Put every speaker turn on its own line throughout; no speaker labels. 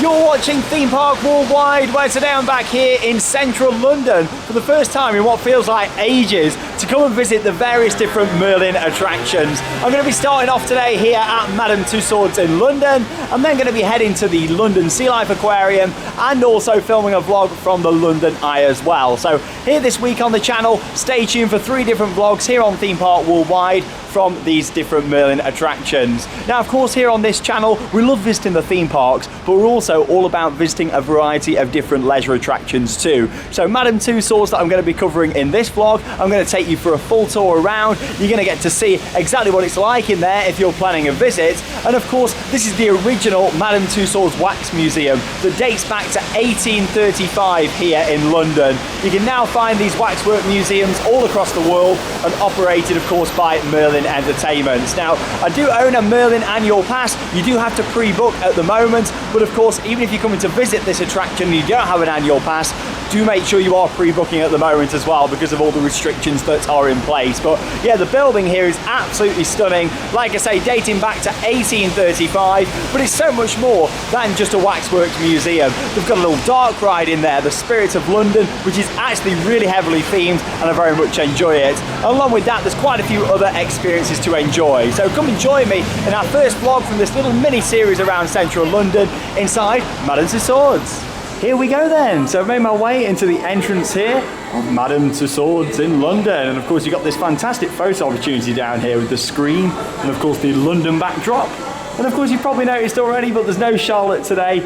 You're watching Theme Park Worldwide, where today I'm back here in central London for the first time in what feels like ages to come and visit the various different Merlin attractions. I'm going to be starting off today here at Madame Tussauds in London. I'm then going to be heading to the London Sea Life Aquarium and also filming a vlog from the London Eye as well. So here this week on the channel, stay tuned for 3 different vlogs here on Theme Park Worldwide from these different Merlin attractions. Now, of course, here on this channel, we love visiting the theme parks, but we're also all about visiting a variety of different leisure attractions too. So Madame Tussauds that I'm going to be covering in this vlog, I'm going to take you for a full tour around. You're going to get to see exactly what it's like in there if you're planning a visit. And of course, this is the original Madame Tussauds Wax Museum that dates back to 1835 here in London. You can now find these waxwork museums all across the world and operated, of course, by Merlin Entertainments. Now, I do own a Merlin annual pass. You do have to pre-book at the moment, but of course, even if you're coming to visit this attraction and you don't have an annual pass, do make sure you are pre-booking at the moment as well because of all the restrictions that are in place. But yeah, the building here is absolutely stunning. Like I say, dating back to 1835, but it's so much more than just a waxworks museum. They've got a little dark ride in there, the Spirit of London, which is actually really heavily themed, and I very much enjoy it. Along with that, there's quite a few other experiences to enjoy. So come and join me in our first vlog from this little mini series around central London inside Madame Tussauds. Here we go then. So I've made my way into the entrance here of Madame Tussauds in London. And of course, you've got this fantastic photo opportunity down here with the screen and of course the London backdrop. And of course, you've probably noticed already, but there's no Charlotte today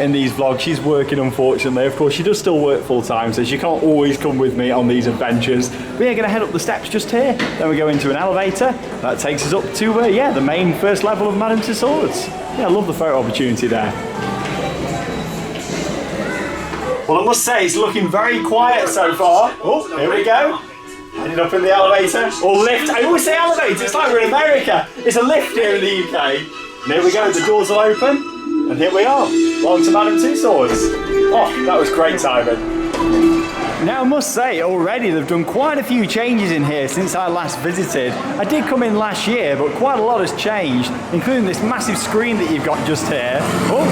in these vlogs. She's working, unfortunately. Of course, she does still work full time, so she can't always come with me on these adventures. But yeah, going to head up the steps just here. Then we go into an elevator. That takes us up to, yeah, the main first level of Madame Tussauds. Yeah, I love the photo opportunity there. Well, I must say, it's looking very quiet so far. Oh, here we go. Heading up in the elevator, or lift. I always say elevator, it's like we're in America. It's a lift here in the UK. And here we go, the doors will open, and here we are. Welcome to Madame Tussauds. Oh, that was great timing. Now I must say, already they've done quite a few changes in here since I last visited. I did come in last year, but quite a lot has changed, including this massive screen that you've got just here. Oh,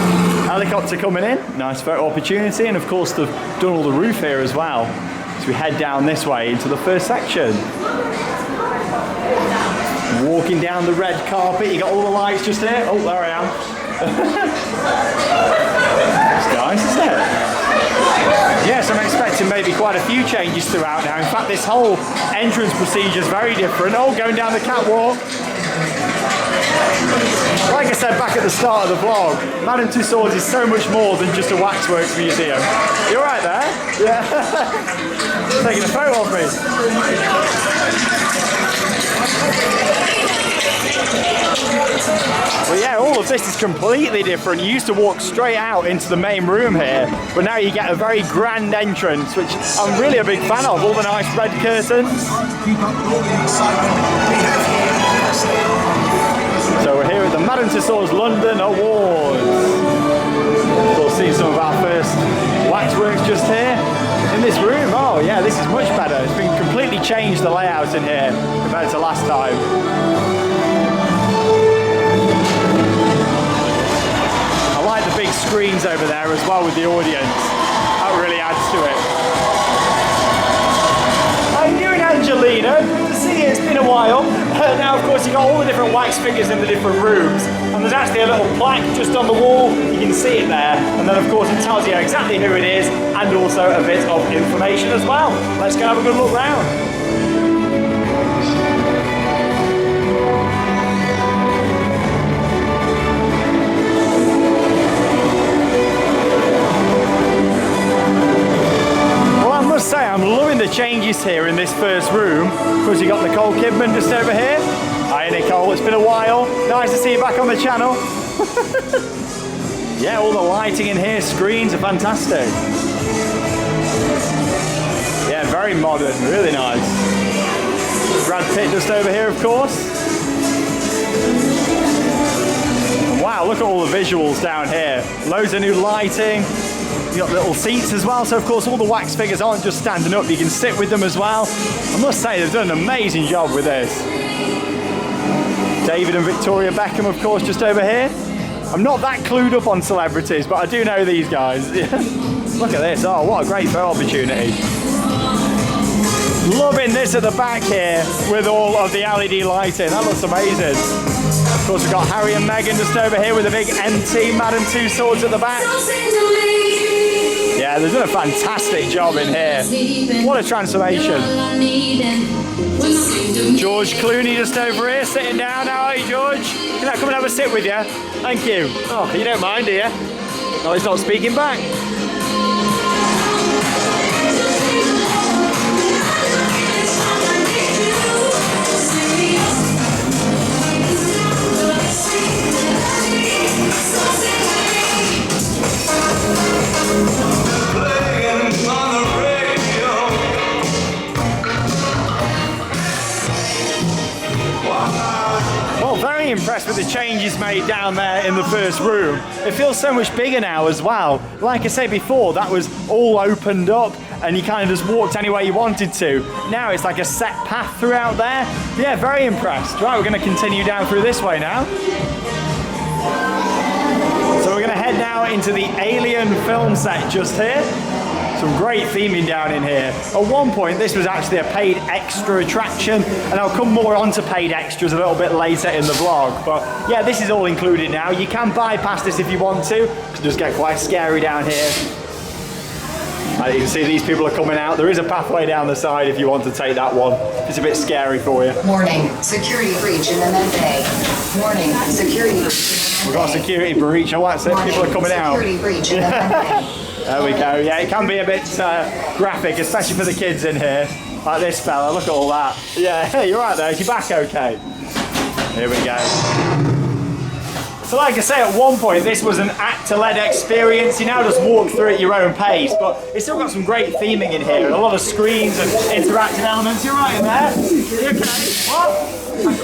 helicopter coming in, nice photo opportunity, and of course they've done all the roof here as well. So we head down this way into the first section. Walking down the red carpet, you got all the lights just here. Oh, there I am. That's nice, isn't it? Yes, I'm expecting maybe quite a few changes throughout now. In fact, this whole entrance procedure is very different. Oh, going down the catwalk. Like I said back at the start of the vlog, Madame Tussauds is so much more than just a waxworks museum. You alright there? Yeah. Taking a photo of me. Well, yeah, all of this is completely different. You used to walk straight out into the main room here, but now you get a very grand entrance, which I'm really a big fan of. All the nice red curtains. So we're here at the Madame Tussauds London Awards. We'll see some of our first waxworks just here in this room. Oh yeah, this is much better. It's been completely changed, the layout in here compared to last time. I like the big screens over there as well with the audience. That really adds to it. How are you doing, Angelina? Good to see you. It's been a while. Now, of course, you've got all the different wax figures in the different rooms, and there's actually a little plaque just on the wall. You can see it there, and then, of course, it tells you exactly who it is, and also a bit of information as well. Let's go have a good look round. Say I'm loving the changes here in this first room. Of course, you got Nicole Kidman just over here. Hi Nicole, it's been a while. Nice to see you back on the channel. Yeah, all the lighting in here, screens are fantastic. Yeah, very modern, really nice. Brad Pitt just over here, of course. And wow, look at all the visuals down here. Loads of new lighting. You've got little seats as well, so of course all the wax figures aren't just standing up, you can sit with them as well. I must say they've done an amazing job with this. David and Victoria Beckham, of course, just over here. I'm not that clued up on celebrities, but I do know these guys. Look at this. Oh, what a great photo opportunity. Loving this at the back here with all of the LED lighting. That looks amazing. Of course, we've got Harry and Meghan just over here with a big MT Madame Tussauds at the back. Yeah, they've done a fantastic job in here. What a transformation. George Clooney just over here, sitting down. How are you, George? Can I come and have a sit with you? Thank you. Oh, you don't mind, do you? Oh, he's not speaking back. Very impressed with the changes made down there in the first room. It feels so much bigger now as well. Like I said before, that was all opened up and you kind of just walked anywhere you wanted to. Now it's like a set path throughout there. Yeah, very impressed. Right, we're going to continue down through this way now. So we're going to head now into the Alien film set just here. Some great theming down in here. At one point, this was actually a paid extra attraction, and I'll come more onto paid extras a little bit later in the vlog. But yeah, this is all included now. You can bypass this if you want to. It just get quite scary down here. And you can see these people are coming out. There is a pathway down the side if you want to take that one. It's a bit scary for you.
Warning, security breach in the med bay. Warning, security breach.
We've got a security breach. Oh, that's it. People are coming out.
Security breach in the med bay.
There we go. Yeah, it can be a bit graphic, especially for the kids in here. Like this fella, look at all that. Yeah, you're right there. Is your back okay? Here we go. So like I say, at one point, this was an actor-led experience. You now just walk through at your own pace, but it's still got some great theming in here and a lot of screens and interactive elements. You're right in there. You okay? What?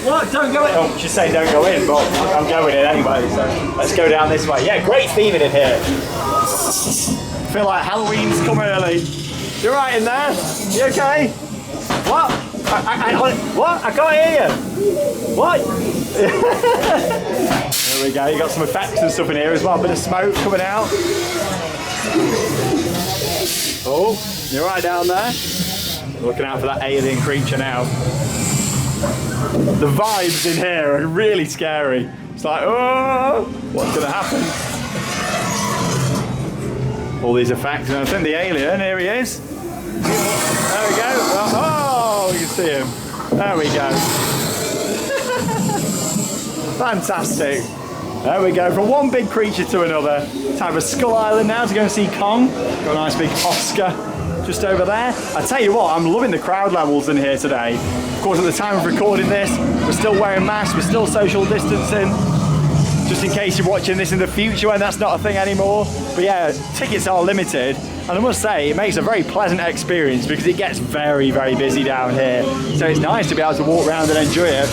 What? Don't go in. Oh, she's saying don't go in, but I'm going in anyway, so let's go down this way. Yeah, great theming in here. I feel like Halloween's come early. You're right in there? You okay? What? What? I can't hear you. What? There we go. You got some effects and stuff in here as well. A bit of smoke coming out. Oh, you're right down there. Looking out for that alien creature now. The vibes in here are really scary. It's like, oh, what's going to happen? All these effects, and I think the alien, here he is. There we go. Oh, you can see him. There we go. Fantastic. There we go. From one big creature to another. Time for Skull Island now to go and see Kong. Got a nice big Oscar just over there. I tell you what, I'm loving the crowd levels in here today. Of course, at the time of recording this, we're still wearing masks, we're still social distancing. Just in case you're watching this in the future when that's not a thing anymore. But yeah, tickets are limited. And I must say, it makes a very pleasant experience because it gets very, very busy down here. So it's nice to be able to walk around and enjoy it.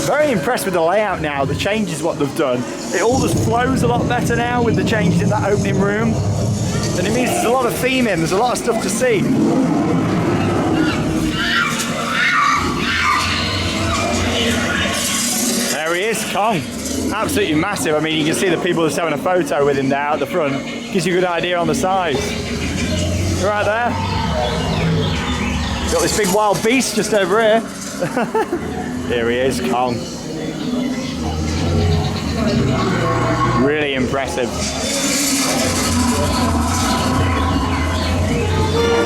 Very impressed with the layout now, the changes what they've done. It all just flows a lot better now with the changes in that opening room. And it means there's a lot of theming, there's a lot of stuff to see. There he is, Kong. Absolutely massive. I mean, you can see the people just having a photo with him now at the front. Gives you a good idea on the size. Right there. Got this big wild beast just over here. Here he is, Kong. Really impressive.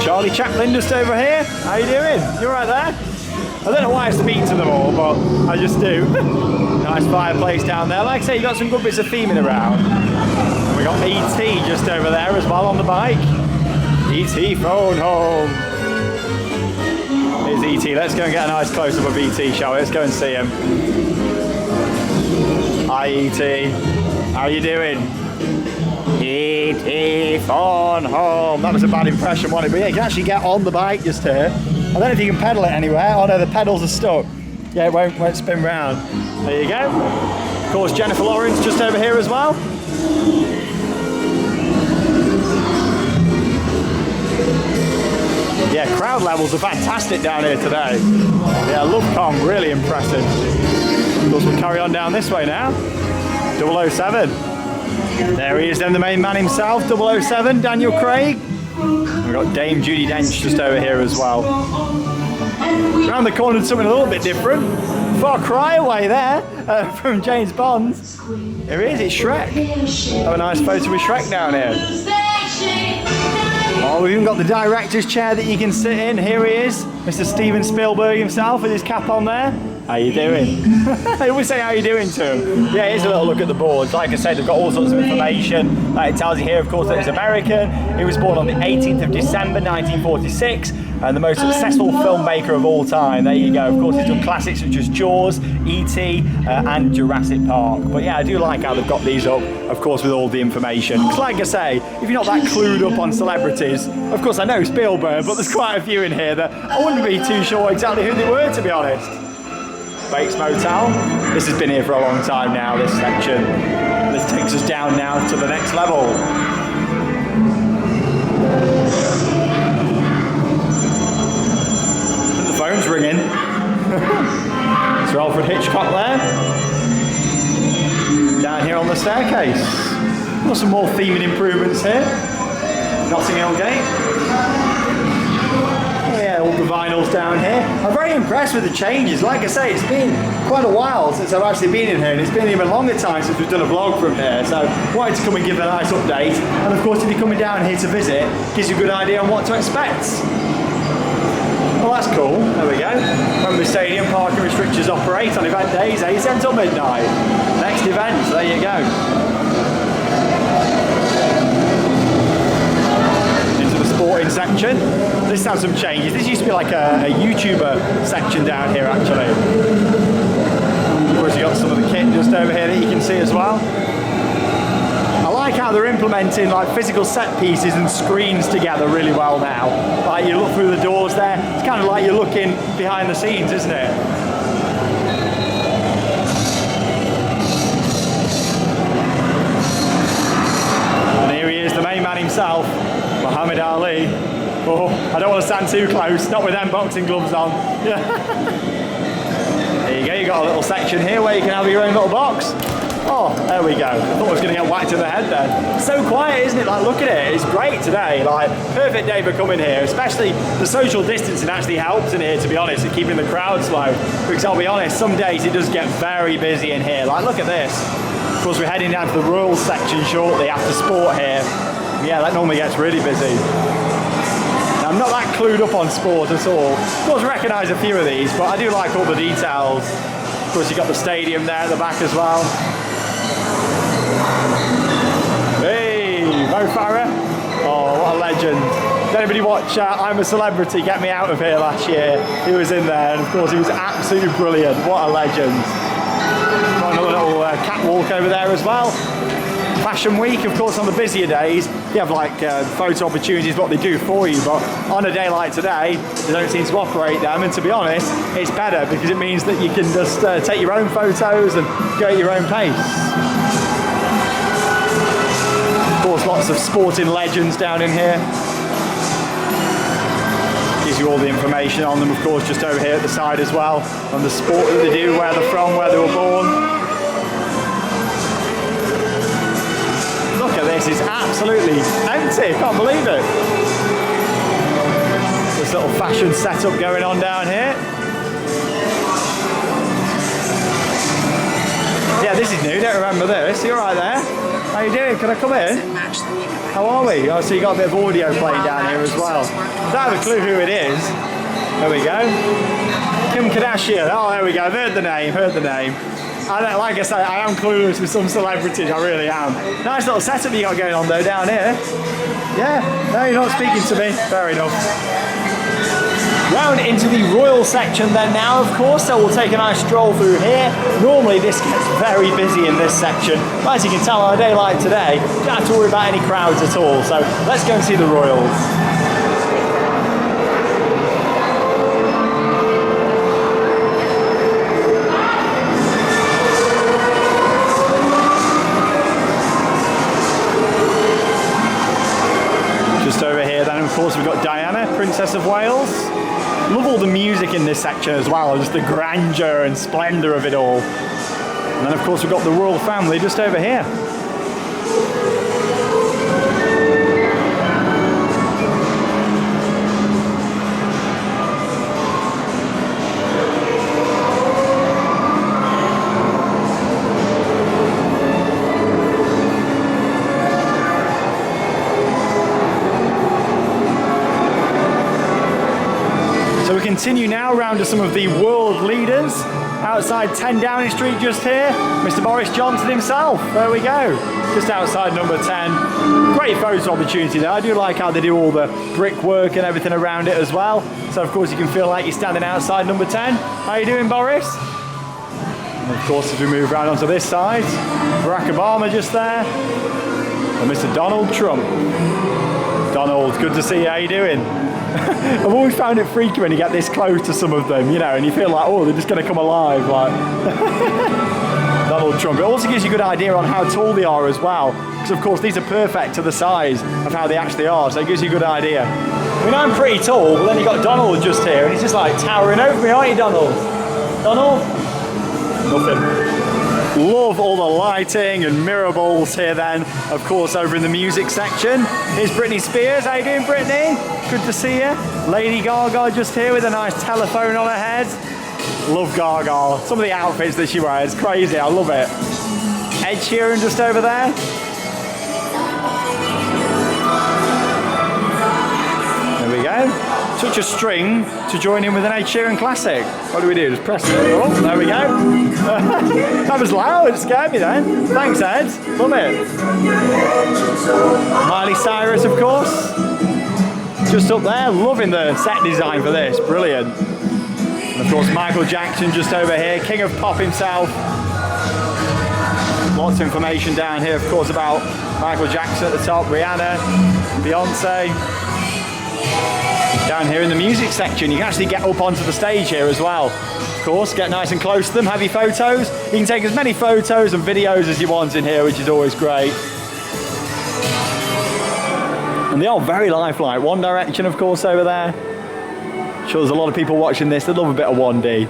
Charlie Chaplin just over here. How you doing? You right there? I don't know why I speak to them all, but I just do. Nice fireplace down there. Like I say, you got some good bits of theming around. And we got E.T. just over there as well on the bike. E.T. phone home. Here's E.T. Let's go and get a nice close-up of E.T., shall we? Let's go and see him. Hi, E.T. How you doing? E.T. phone home. That was a bad impression, wasn't it? But yeah, you can actually get on the bike just here. I don't know if you can pedal it anywhere. Oh no, the pedals are stuck. Yeah, it won't spin round. There you go. Of course, Jennifer Lawrence just over here as well. Yeah, crowd levels are fantastic down here today. Yeah, I love Kong, really impressive. Of course, we'll carry on down this way now. 007. There he is then, the main man himself, 007, Daniel Craig. We've got Dame Judi Dench just over here as well. Around the corner, something a little bit different. Far cry away there from James Bond. Here he is, it's Shrek. Have a nice photo with Shrek down here. Oh, we've even got the director's chair that you can sit in. Here he is, Mr. Steven Spielberg himself with his cap on there. How you doing? I always say how you doing to him. Yeah, here's a little look at the boards. Like I said, they've got all sorts of information. It tells you here, of course, that he's American. He was born on the 18th of December, 1946, and the most successful filmmaker of all time. There you go. Of course, he's done classics such as Jaws, E.T., and Jurassic Park. But yeah, I do like how they've got these up, of course, with all the information. Because like I say, if you're not that clued up on celebrities, of course, I know Spielberg, but there's quite a few in here that I wouldn't be too sure exactly who they were, to be honest. Bates Motel. This has been here for a long time now, this section. This takes us down now to the next level. And the phone's ringing. Sir Alfred Hitchcock there. Down here on the staircase. Got some more theming improvements here. Notting Hill Gate. Yeah, all the vinyls down here. I'm very impressed with the changes. Like I say, it's been quite a while since I've actually been in here, and it's been even longer time since we've done a vlog from here. So I wanted to come and give a nice update. And of course, if you're coming down here to visit, it gives you a good idea on what to expect. Well, that's cool. There we go. Wembley Stadium parking restrictions operate on event days, 8 a.m. till midnight. Next event, there you go. Sporting section. This has some changes. This used to be like a YouTuber section down here actually. Of course, you got some of the kit just over here that you can see as well. I like how they're implementing like physical set pieces and screens together really well now. Like you look through the doors there, it's kind of like you're looking behind the scenes, isn't it? And here he is, the main man himself, Muhammad Ali. Oh, I don't want to stand too close, not with them boxing gloves on. Yeah. There you go, you got a little section here where you can have your own little box. Oh, there we go. I thought I was going to get whacked in the head then. So quiet, isn't it? Like, look at it. It's great today. Like, perfect day for coming here. Especially the social distancing actually helps in here, to be honest, at keeping the crowds low. Because I'll be honest, some days it does get very busy in here. Like, look at this. Of course, we're heading down to the Royal section shortly after sport here. Yeah, that normally gets really busy. Now, I'm not that clued up on sport at all. Of course, I recognise a few of these, but I do like all the details. Of course, you've got the stadium there at the back as well. Hey, Mo Farah. Oh, what a legend. Did anybody watch I'm a Celebrity, Get Me Out of Here last year? He was in there, and of course, he was absolutely brilliant. What a legend. Got another little catwalk over there as well. Fashion Week, of course, on the busier days, you have like photo opportunities, what they do for you, but on a day like today, they don't seem to operate them, and to be honest, it's better because it means that you can just take your own photos and go at your own pace. Of course, lots of sporting legends down in here. Gives you all the information on them, of course, just over here at the side as well, on the sport that they do, where they're from, where they were born. Look at this, it's absolutely empty, can't believe it. This little fashion setup going on down here. Yeah, this is new, don't remember this. You alright there? How you doing? Can I come in? How are we? Oh, so you got a bit of audio playing down here as well. I don't have a clue who it is. There we go. Kim Kardashian. Oh, there we go. I've heard the name, like I say, I am clueless with some celebrities, I really am. Nice little setup you got going on though down here. Yeah, no, you're not speaking to me. Fair enough. Round into the Royal section then now, of course, so we'll take a nice stroll through here. Normally this gets very busy in this section, but as you can tell on a day like today, you don't have to worry about any crowds at all. So let's go and see the Royals. Over here then, of course, we've got Diana, Princess of Wales. Love all the music in this section as well, just the grandeur and splendour of it all. And then of course we've got the royal family just over here. So we continue now round to some of the world leaders. Outside 10 Downing Street just here, Mr. Boris Johnson himself. There we go, just outside number 10. Great photo opportunity there. I do like how they do all the brickwork and everything around it as well. So of course you can feel like you're standing outside number 10. How you doing, Boris? And of course as we move around onto this side, Barack Obama just there. And Mr. Donald Trump. Donald, good to see you. How you doing? I've always found it freaky when you get this close to some of them, you know, and you feel like, oh, they're just going to come alive, like Donald Trump. It also gives you a good idea on how tall they are as well, because of course these are perfect to the size of how they actually are, so it gives you a good idea. I mean, I'm pretty tall, but then you've got Donald just here, and he's just like towering over me, aren't you, Donald? Donald? Nothing. Love all the lighting and mirror balls here then, of course, over in the music section. Here's Britney Spears. How you doing, Britney? Good to see you. Lady Gaga just here with a nice telephone on her head. Love Gaga. Some of the outfits that she wears, crazy, I love it. Ed Sheeran just over there. There we go. Touch a string to join in with an Ed Sheeran classic. What do we do? Just press it. Oh, there we go. That was loud, it scared me then. Thanks, Ed. Love it. Miley Cyrus, of course. Just up there, loving the set design for this. Brilliant. And of course, Michael Jackson just over here, king of pop himself. Lots of information down here, of course, about Michael Jackson at the top, Rihanna, Beyonce. Down here in the music section, you can actually get up onto the stage here as well. Of course, get nice and close to them, have your photos. You can take as many photos and videos as you want in here, which is always great. And they are very lifelike. One Direction, of course, over there. I'm sure there's a lot of people watching this that love a bit of 1D.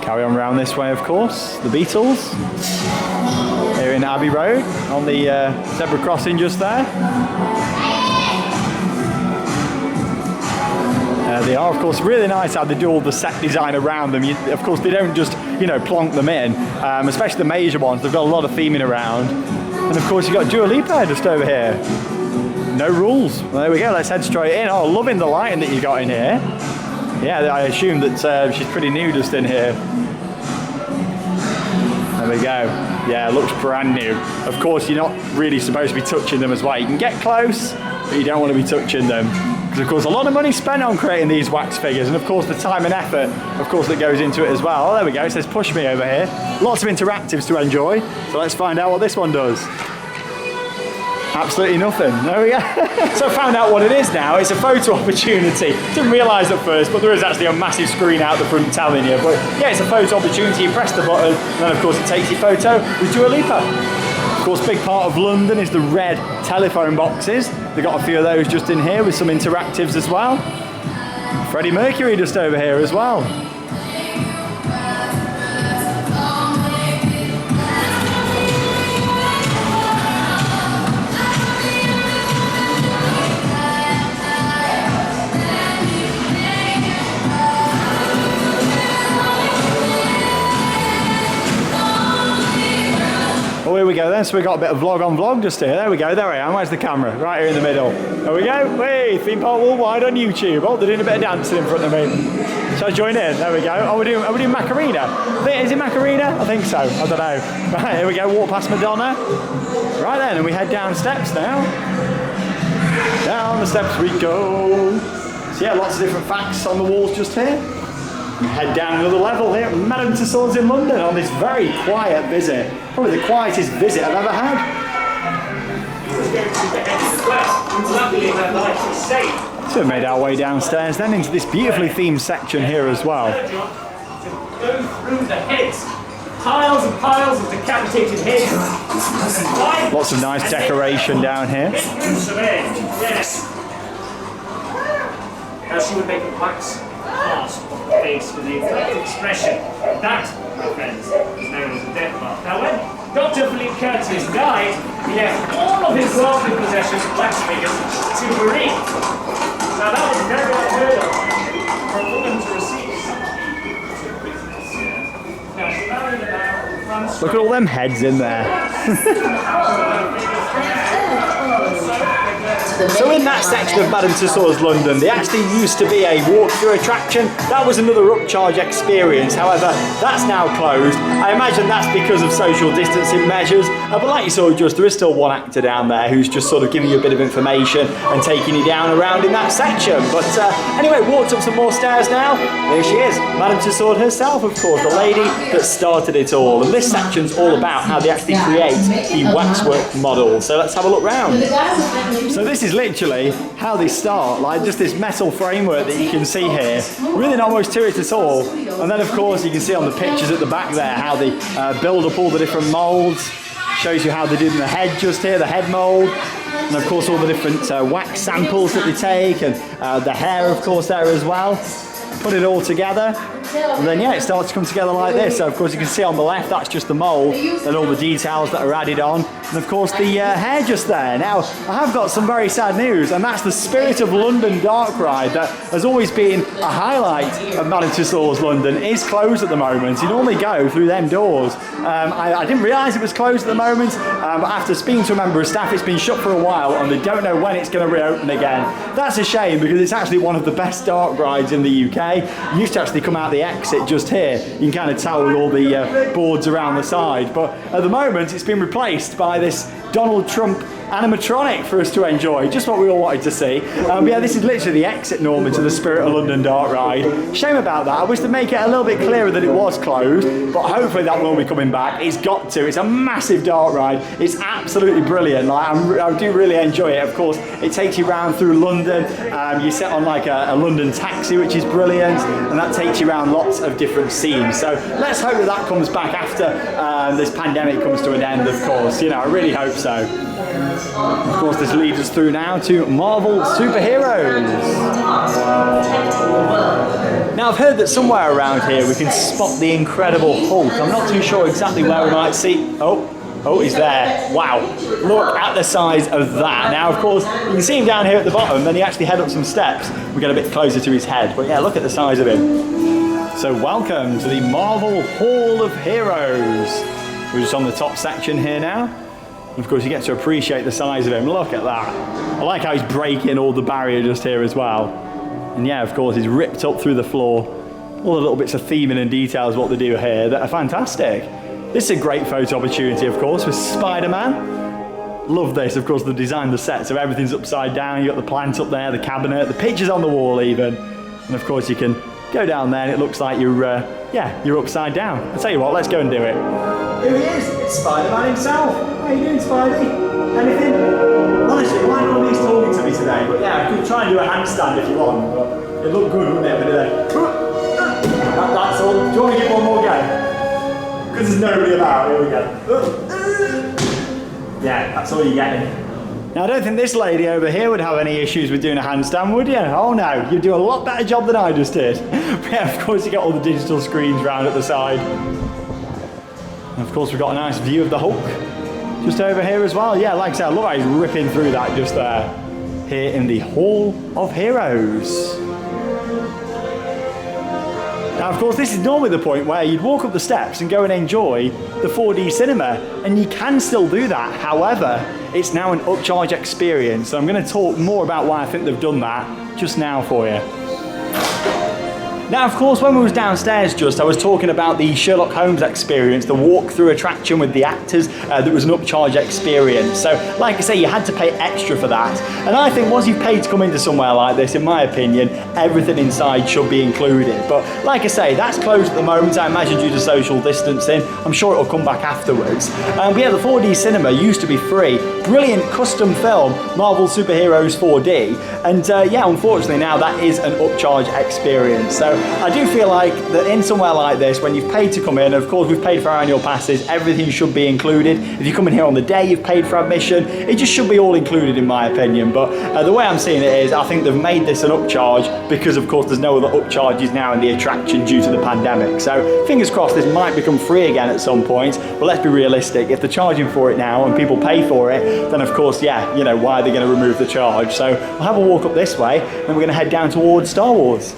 Carry on around this way, of course. The Beatles. Here in Abbey Road, on the zebra crossing just there. They are, of course, really nice how they do all the set design around them. Of course, they don't just, you know, plonk them in, especially the major ones. They've got a lot of theming around. And of course, you've got Dua Lipa just over here. No rules. Well, there we go, let's head straight in. Oh, loving the lighting that you got in here. Yeah, I assume that she's pretty new just in here. There we go. Yeah, it looks brand new. Of course, you're not really supposed to be touching them as well. You can get close, but you don't want to be touching them. Because, of course, a lot of money spent on creating these wax figures, and, of course, the time and effort, of course, that goes into it as well. Oh, there we go. It says push me over here. Lots of interactives to enjoy. So let's find out what this one does. Absolutely nothing. There we go. So I found out what it is now. It's a photo opportunity. Didn't realise at first, but there is actually a massive screen out the front telling you. But yeah, it's a photo opportunity. You press the button, and then of course it takes your photo with Dua Lipa. Of course, big part of London is the red telephone boxes. They've got a few of those just in here with some interactives as well. Freddie Mercury just over here as well. Oh, here we go then. So we've got a bit of vlog on vlog just here. There we go. There I am. Where's the camera? Right here in the middle. There we go. Hey, Theme Park Worldwide on YouTube. Oh, they're doing a bit of dancing in front of me. Shall I join in? There we go. Oh, are we doing Macarena? Is it Macarena? I think so. I don't know. Right, here we go. Walk past Madonna. Right then, and we head down steps now. Down the steps we go. So yeah, lots of different facts on the walls just here. Head down another level here, Madame Tussauds in London on this very quiet visit. Probably the quietest visit I've ever had. So we made our way downstairs then into this beautifully themed section here as well.
Go through the heads. Piles and piles of decapitated heads.
Lots of nice decoration down here.
Yes. Now she would make the wax. part of the face with the exact expression. That, my friends, is known as a death mark. Now, when Dr. Philippe Curtius died, he left all of his worldly possessions, wax figures, to Marie. Now, that was very unheard of for a woman to receive something to business. Now, she married a man.
Look at all them heads in there. So in that section of Madame Tussauds London, there actually used to be a walk-through attraction. That was another upcharge experience. However, that's now closed. I imagine that's because of social distancing measures. But like you saw just, there is still one actor down there who's just sort of giving you a bit of information and taking you down around in that section. But anyway, walked up some more stairs now. There she is, Madame Tussauds herself, of course, the lady that started it all. And this section's all about how they actually create the waxwork models. So let's have a look round. So this is literally how they start, like just this metal framework that you can see here. Really not much to it at all. And then of course you can see on the pictures at the back there how they build up all the different moulds. Shows you how they did in the head just here, the head mould. And of course all the different wax samples that they take, and the hair of course there as well. Put it all together, and then yeah, it starts to come together like this. So of course you can see on the left that's just the mould and all the details that are added on, and of course the hair just there. Now I have got some very sad news, and that's the Spirit of London dark ride that has always been a highlight of Madame Tussauds London is closed at the moment. You normally go through them doors. I didn't realise it was closed at the moment, but after speaking to a member of staff, it's been shut for a while and they don't know when it's going to reopen again. That's a shame because it's actually one of the best dark rides in the UK. It used to actually come out the exit just here. You can kind of tell with all the boards around the side, but at the moment it's been replaced by this Donald Trump animatronic for us to enjoy, just what we all wanted to see. Yeah, this is literally the exit, Norman, to the Spirit of London dark ride. Shame about that. I wish to make it a little bit clearer that it was closed, but hopefully that will be coming back. It's got to. It's a massive dark ride. It's absolutely brilliant. Like, I do really enjoy it. Of course, it takes you around through London. You sit on like a London taxi, which is brilliant, and that takes you around lots of different scenes. So let's hope that that comes back after this pandemic comes to an end, of course. You know, I really hope so. Of course, this leads us through now to Marvel superheroes. Now, I've heard that somewhere around here we can spot the Incredible Hulk. I'm not too sure exactly where we might see. Oh, he's there. Wow. Look at the size of that. Now, of course, you can see him down here at the bottom, then he actually head up some steps. We get a bit closer to his head. But yeah, look at the size of him. So welcome to the Marvel Hall of Heroes. We're just on the top section here now. Of course, you get to appreciate the size of him. Look at that. I like how he's breaking all the barrier just here as well. And yeah, of course, he's ripped up through the floor. All the little bits of theming and details what they do here that are fantastic. This is a great photo opportunity, of course, with Spider-Man. Love this, of course, the design, the set, so everything's upside down. You've got the plant up there, the cabinet, the pictures on the wall even. And of course, you can go down there and it looks like you're upside down. I'll tell you what, let's go and do it. Here he is, it's Spider-Man himself. How you doing, Spidey? Anything? Honestly, why not he's talking to me today? But yeah, I could try and do a handstand if you want, but it'd look good, wouldn't it? But that's all. Do you want to give one more go? Because there's nobody about. Here we go. Yeah, that's all you're getting. Now, I don't think this lady over here would have any issues with doing a handstand, would you? Oh no, you'd do a lot better job than I just did. But yeah, of course, you get all the digital screens round at the side. And of course, we've got a nice view of the Hulk just over here as well. Yeah, like I said, I love how he's ripping through that just there. Here in the Hall of Heroes. Now, of course, this is normally the point where you'd walk up the steps and go and enjoy the 4D cinema, and you can still do that. However, it's now an upcharge experience, so I'm going to talk more about why I think they've done that just now for you. Now, of course, when we was downstairs I was talking about the Sherlock Holmes experience, the walk-through attraction with the actors, that was an upcharge experience. So, like I say, you had to pay extra for that. And I think once you've paid to come into somewhere like this, in my opinion, everything inside should be included. But like I say, that's closed at the moment, I imagine due to social distancing. I'm sure it'll come back afterwards. But yeah, the 4D cinema used to be free. Brilliant custom film, Marvel Superheroes 4D. And yeah, unfortunately now that is an upcharge experience. So I do feel like that in somewhere like this, when you've paid to come in, of course we've paid for our annual passes, everything should be included. If you come in here on the day you've paid for admission, it just should be all included in my opinion. But the way I'm seeing it is, I think they've made this an upcharge because of course there's no other upcharges now in the attraction due to the pandemic. So fingers crossed this might become free again at some point, but let's be realistic. If they're charging for it now and people pay for it, then of course, yeah, you know, why are they going to remove the charge? So we'll have a walk up this way, and we're going to head down towards Star Wars.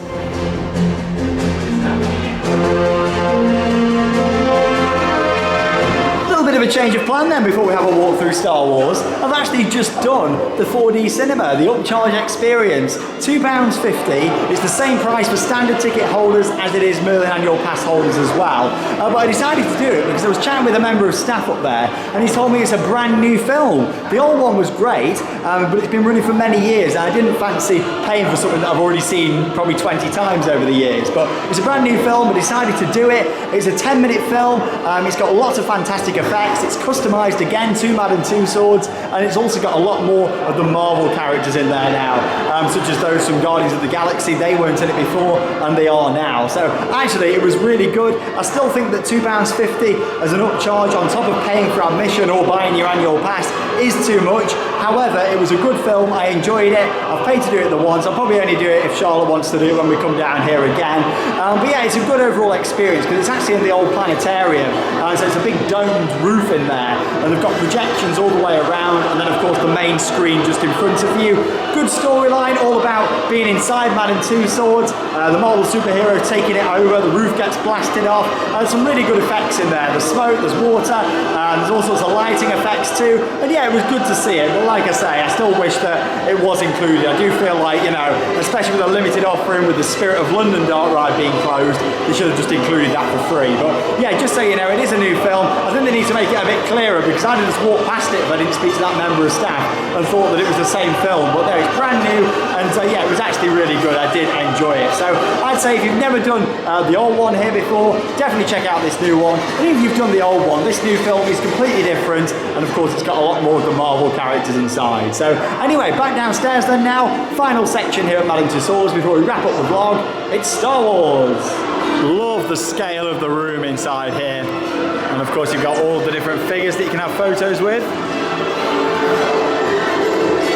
A change of plan then before we have a walk through Star Wars. I've actually just done the 4D cinema, the upcharge experience. £2.50. It's the same price for standard ticket holders as it is Merlin annual pass holders as well. But I decided to do it because I was chatting with a member of staff up there and he told me it's a brand new film. The old one was great, but it's been running for many years and I didn't fancy paying for something that I've already seen probably 20 times over the years. But it's a brand new film, I decided to do it. It's a 10-minute film. It's got lots of fantastic effects. It's customised again to Madame Tussauds, and it's also got a lot more of the Marvel characters in there now, such as those from Guardians of the Galaxy. They weren't in it before, and they are now. So actually, it was really good. I still think that £2.50 as an upcharge on top of paying for admission or buying your annual pass is too much. However, it was a good film. I enjoyed it. I've paid to do it the once. I'll probably only do it if Charlotte wants to do it when we come down here again. But yeah, it's a good overall experience because it's actually in the old planetarium. So it's a big domed roof in there, and they've got projections all the way around, and then of course the main screen just in front of you. Good storyline, all about being inside Madame Tussauds, the Marvel superhero taking it over, the roof gets blasted off, some really good effects in there. There's smoke, there's water, there's all sorts of lighting effects too, and yeah, it was good to see it, but like I say, I still wish that it was included. I do feel like, you know, especially with a limited offering with the Spirit of London dark ride being closed, they should have just included that for free. But yeah, just so you know, it is a new film. I think they need to make it a bit clearer because I just walked past it if I didn't speak to that member of staff and thought that it was the same film, but no, it's brand new, and yeah, it was actually really good. I did enjoy it. So I'd say if you've never done the old one here before, definitely check out this new one. And if you've done the old one, this new film is completely different, and of course it's got a lot more of the Marvel characters inside. So anyway, back downstairs then now, final section here at Madame Tussauds before we wrap up the vlog. It's Star Wars. Love the scale of the room inside here. And of course you've got all the different figures that you can have photos with.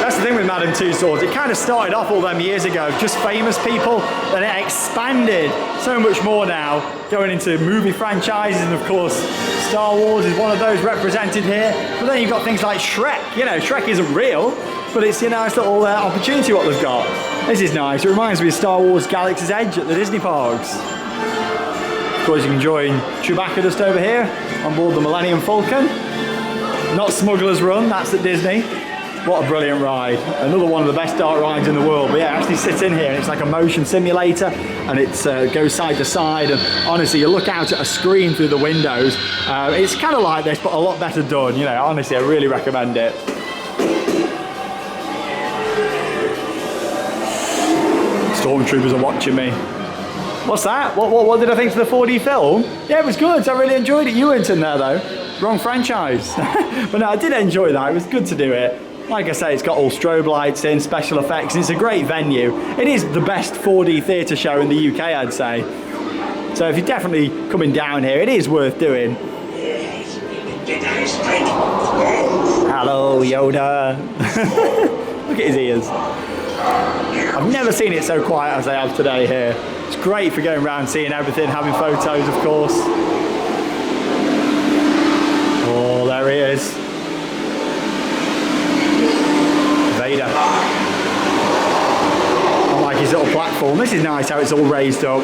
That's the thing with Madame Tussauds, it kind of started off all them years ago, just famous people, and it expanded so much more now, going into movie franchises, and of course Star Wars is one of those represented here. But then you've got things like Shrek. You know, Shrek isn't real, but it's a nice little opportunity what they've got. This is nice, it reminds me of Star Wars Galaxy's Edge at the Disney parks. Of course you can join Chewbacca just over here on board the Millennium Falcon. Not Smuggler's Run, that's at Disney. What a brilliant ride. Another one of the best dark rides in the world. But yeah, actually sit in here and it's like a motion simulator, and it goes side to side, and honestly you look out at a screen through the windows. It's kind of like this but a lot better done, you know. Honestly, I really recommend it. Stormtroopers are watching me. What's that? What did I think to the 4D film? Yeah, it was good. I really enjoyed it. You weren't in there though. Wrong franchise. But no, I did enjoy that. It was good to do it. Like I say, it's got all strobe lights in, special effects, and it's a great venue. It is the best 4D theatre show in the UK, I'd say. So if you're definitely coming down here, it is worth doing. Hello, Yoda. Look at his ears. I've never seen it so quiet as I have today here. It's great for going around, seeing everything, having photos, of course. Oh, there he is. Vader. I like his little platform. This is nice how it's all raised up.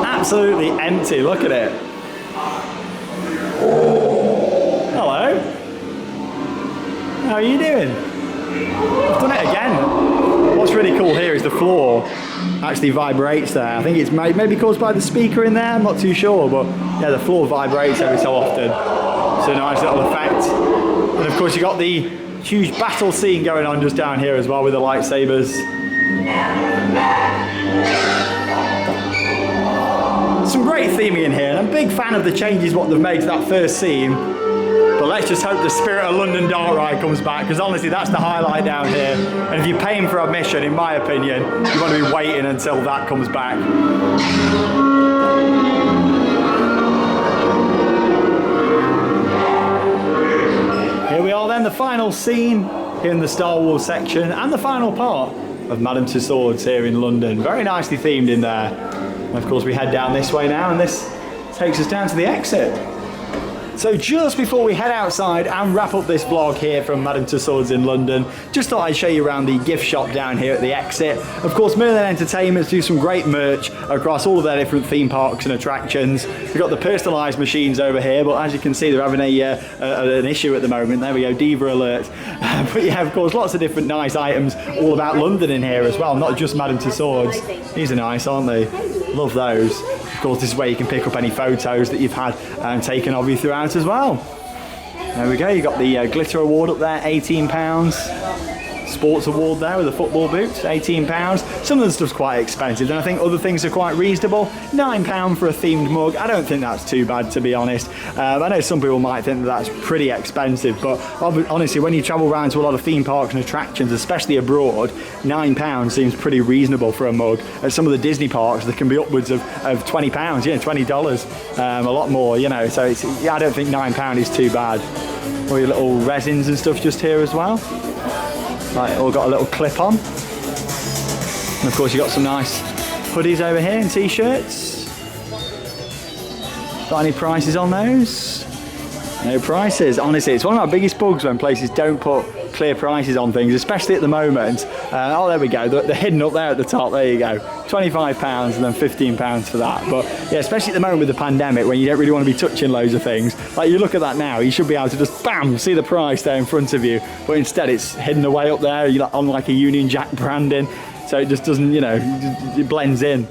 Absolutely empty, look at it. Hello. How are you doing? I've done it again. What's really cool here is the floor actually vibrates there. I think it's maybe caused by the speaker in there, I'm not too sure, but yeah, the floor vibrates every so often. So nice little effect. And of course you've got the huge battle scene going on just down here as well with the lightsabers. Some great theming in here, and I'm a big fan of the changes what they've made to that first scene. But But let's just hope the Spirit of London Dart Ride comes back, because honestly that's the highlight down here. And if you're paying for admission, in my opinion, you want to be waiting until that comes back. Here we are then, the final scene here in the Star Wars section, and the final part of Madame Tussauds here in London. Very nicely themed in there. And of course we head down this way now, and this takes us down to the exit. So just before we head outside and wrap up this vlog here from Madame Tussauds in London, just thought I'd show you around the gift shop down here at the exit. Of course, Merlin Entertainments do some great merch across all of their different theme parks and attractions. We've got the personalised machines over here, but as you can see, they're having an issue at the moment. There we go, diva alert. But yeah, of course, lots of different nice items all about London in here as well, not just Madame Tussauds. These are nice, aren't they? Love those. Of course, this is where you can pick up any photos that you've had taken of you throughout as well. There we go, you got the glitter award up there, £18. Sports award there with the football boots, £18. Some of the stuff's quite expensive, and I think other things are quite reasonable. £9 for a themed mug. I don't think that's too bad, to be honest. I know some people might think that that's pretty expensive, but honestly, when you travel around to a lot of theme parks and attractions, especially abroad, £9 seems pretty reasonable for a mug. At some of the Disney parks, there can be upwards of £20, $20, a lot more, you know. So I don't think £9 is too bad. All your little resins and stuff just here as well. Right, all got a little clip on. And of course you got some nice hoodies over here and t-shirts. Got any prices on those? No prices. Honestly, it's one of my biggest bugs when places don't put clear prices on things, especially at the moment. Oh, there we go. They're hidden up there at the top. There you go. £25 and then £15 for that. But yeah, especially at the moment with the pandemic, when you don't really want to be touching loads of things. Like, you look at that now, you should be able to just bam, see the price there in front of you. But instead, it's hidden away up there. You're on like a Union Jack branding, so it just doesn't, you know, it blends in.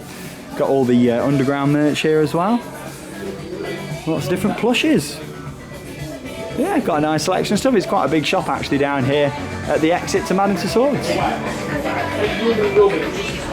Got all the underground merch here as well. Lots of different plushes. Yeah, got a nice selection of stuff. It's quite a big shop actually down here at the exit to Madame Tussauds.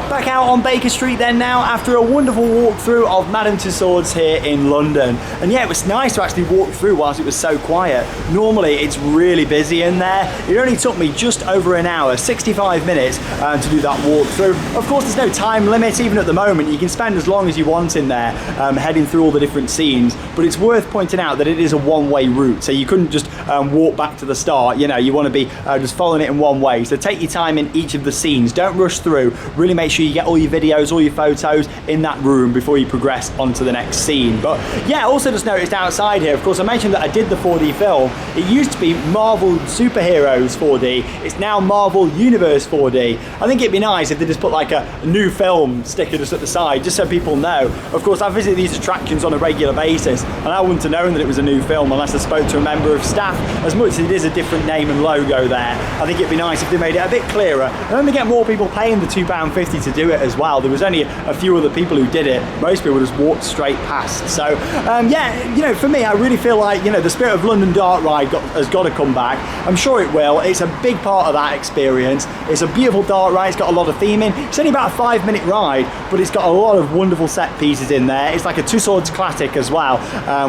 Back out on Baker Street then now, after a wonderful walkthrough of Madame Tussauds here in London. And yeah, it was nice to actually walk through whilst it was so quiet. Normally it's really busy in there. It only took me just over an hour, 65 minutes to do that walkthrough. Of course, there's no time limit. Even at the moment, you can spend as long as you want in there heading through all the different scenes. But it's worth pointing out that it is a one-way route, so you couldn't just walk back to the start. You know, you want to be just following it in one way. So take your time in each of the scenes. Don't rush through. Really make sure you get all your videos, all your photos in that room before you progress onto the next scene. But yeah, also just noticed outside here, of course, I mentioned that I did the 4D film. It used to be Marvel Superheroes 4D. It's now Marvel Universe 4D. I think it'd be nice if they just put like a new film sticker just at the side, just so people know. Of course, I visit these attractions on a regular basis, and I wouldn't have known that it was a new film unless I spoke to a member of staff. As much as it is a different name and logo there, I think it'd be nice if they made it a bit clearer. And then they get more people paying the £2.50 to do it as well. There was only a few other people who did it. Most people just walked straight past. So yeah, you know, for me, I really feel like, you know, the Spirit of London Dart Ride has got to come back. I'm sure it will. It's a big part of that experience. It's a beautiful dart ride. It's got a lot of theming. It's only about a 5-minute ride, but it's got a lot of wonderful set pieces in there. It's like a Tussauds classic as well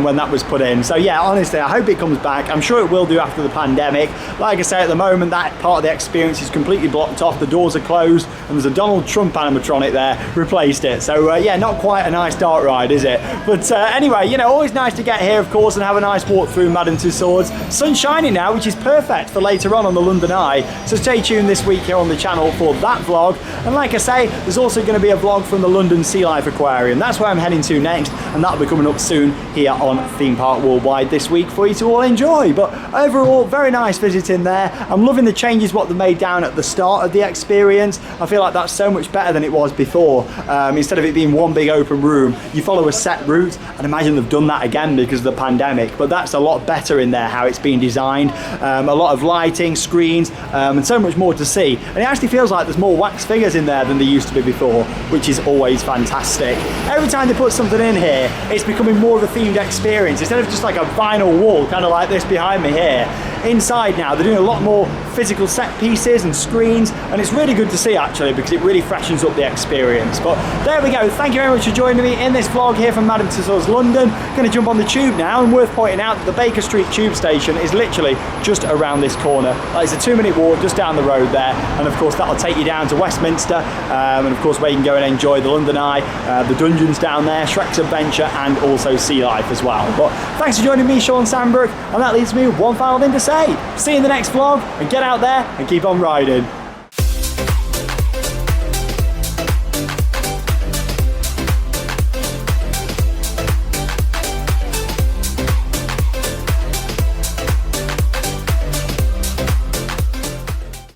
when that was put in. So yeah, honestly, I hope it comes back. I'm sure it will do after the pandemic. Like I say, at the moment, that part of the experience is completely blocked off. The doors are closed, and there's a Donald Trump animatronic there, replaced it. So yeah, not quite a nice dart ride, is it? But anyway, you know, always nice to get here, of course, and have a nice walk through Madame Tussauds. Sun's shining now, which is perfect for later on the London Eye. So stay tuned this week here on the channel for that vlog. And like I say, there's also going to be a vlog from the London Sea Life Aquarium. That's where I'm heading to next, and that'll be coming up soon here on Theme Park Worldwide this week for you to all enjoy. But overall, very nice visiting there. I'm loving the changes what they made down at the start of the experience. I feel like that's so much better than it was before. Instead of it being one big open room, you follow a set route, and imagine they've done that again because of the pandemic. But that's a lot better in there, how it's been designed. A lot of lighting, screens, and so much more to see. And it actually feels like there's more wax figures in there than there used to be before, which is always fantastic. Every time they put something in here, it's becoming more of a themed experience. Instead of just like a vinyl wall, kind of like this behind me here, inside now they're doing a lot more physical set pieces and screens, and it's really good to see actually because it really freshens up the experience. But there we go, thank you very much for joining me in this vlog here from Madame Tussauds London. Going to jump on the tube now, and worth pointing out that the Baker Street tube station is literally just around this corner. It's a 2-minute walk just down the road there, and of course that'll take you down to Westminster, and of course where you can go and enjoy the London Eye, the dungeons down there, Shrek's Adventure, and also Sea Life as well. But thanks for joining me, Sean Sandbrook, and that leaves me with one final thing to say. See you in the next vlog, and get out there and keep on riding.